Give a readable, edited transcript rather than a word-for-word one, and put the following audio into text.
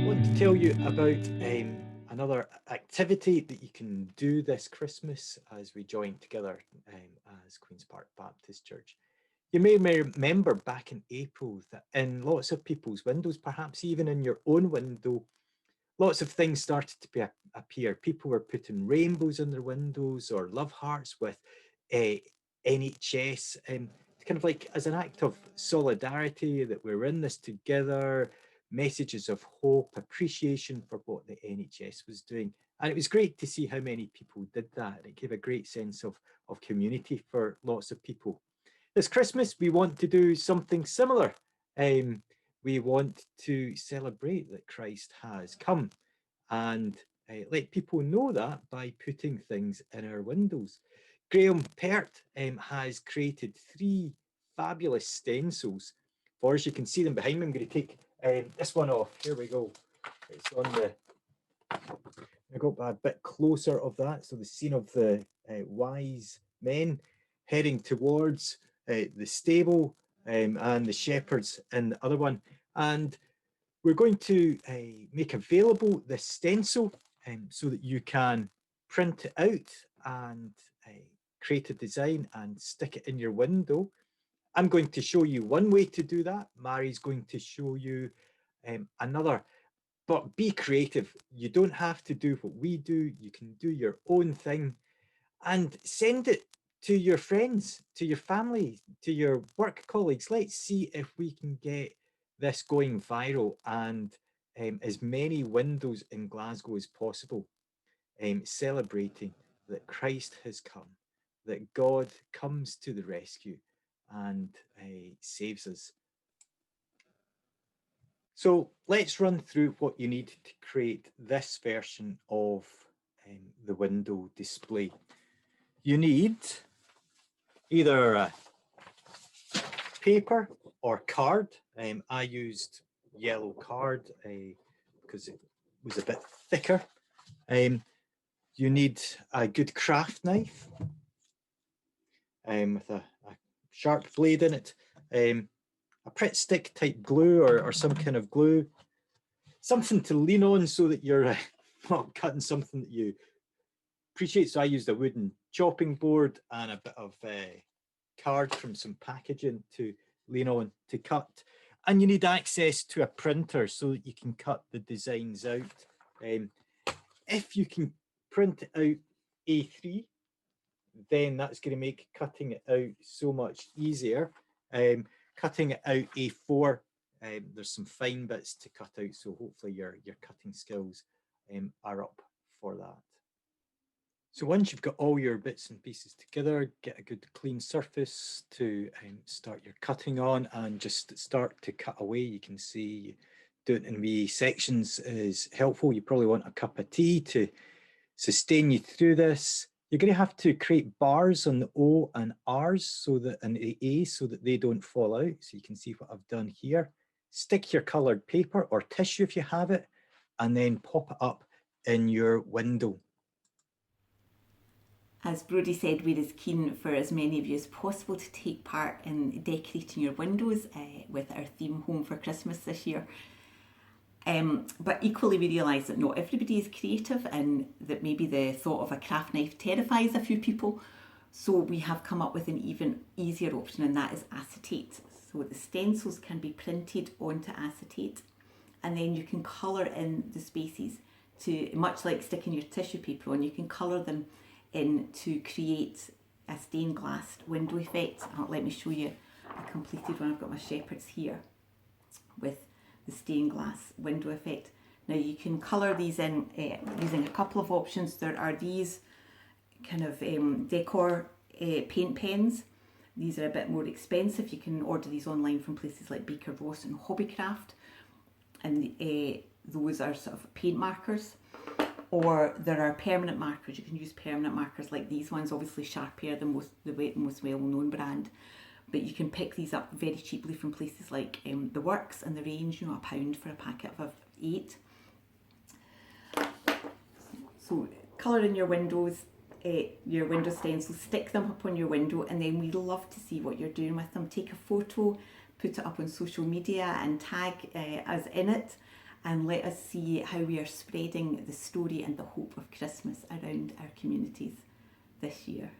Want to tell you about another activity that you can do this Christmas as we join together as Queen's Park Baptist Church. You may remember back in April that in lots of people's windows, perhaps even in your own window, lots of things started to appear. People were putting rainbows in their windows or love hearts with NHS, kind of like as an act of solidarity that we're in this together, messages of hope, appreciation for what the NHS was doing. And it was great to see how many people did that. It gave a great sense of community for lots of people. This Christmas, we want to do something similar. We want to celebrate that Christ has come and let people know that by putting things in our windows. Graham Pert has created 3 fabulous stencils for us. You can see them behind me. I'm going to take this one off. Here we go. It's on the... I got a bit closer of that. So the scene of the wise men heading towards the stable and the shepherds in the other one. And we're going to make available this stencil so that you can print it out and create a design and stick it in your window. I'm going to show you one way to do that. Mairi's going to show you another. But be creative. You don't have to do what we do. You can do your own thing and send it to your friends, to your family, to your work colleagues. Let's see if we can get this going viral and as many windows in Glasgow as possible, celebrating that Christ has come, that God comes to the rescue and saves us. So let's run through what you need to create this version of the window display. You need either paper or card. I used yellow card because it was a bit thicker. You need a good craft knife with a sharp blade in it, a Pritt stick type glue or some kind of glue, something to lean on so that you're not cutting something that you appreciate. So I used a wooden chopping board and a bit of card from some packaging to lean on to cut. And you need access to a printer so that you can cut the designs out. If you can print it out A3, then that's going to make cutting it out so much easier. Cutting it out A4, there's some fine bits to cut out, so hopefully your cutting skills are up for that. So once you've got all your bits and pieces together, get a good clean surface to start your cutting on and just start to cut away. You can see doing it in wee sections is helpful. You probably want a cup of tea to sustain you through this. You're going to have to create bars on the O and R's so that and the A so that they don't fall out. So you can see what I've done here. Stick your coloured paper or tissue if you have it, and then pop it up in your window. As Brodie said, we're as keen for as many of you as possible to take part in decorating your windows with our theme Home for Christmas this year. But equally we realise that not everybody is creative and that maybe the thought of a craft knife terrifies a few people. So we have come up with an even easier option, and that is acetate. So the stencils can be printed onto acetate, and then you can colour in the spaces to, much like sticking your tissue paper on, you can colour them in to create a stained glass window effect. Let me show you a completed one. I've got my shepherds here with the stained glass window effect. Now you can colour these in using a couple of options. There are these kind of decor paint pens. These are a bit more expensive. You can order these online from places like Baker Ross and Hobbycraft, and those are sort of paint markers. Or there are permanent markers. You can use permanent markers like these ones, obviously Sharpier, the most well-known brand. But you can pick these up very cheaply from places like The Works and The Range, £1 for a packet of 8. So colour in your windows, your window stencils, stick them up on your window, and then we'd love to see what you're doing with them. Take a photo, put it up on social media and tag us in it, and let us see how we are spreading the story and the hope of Christmas around our communities this year.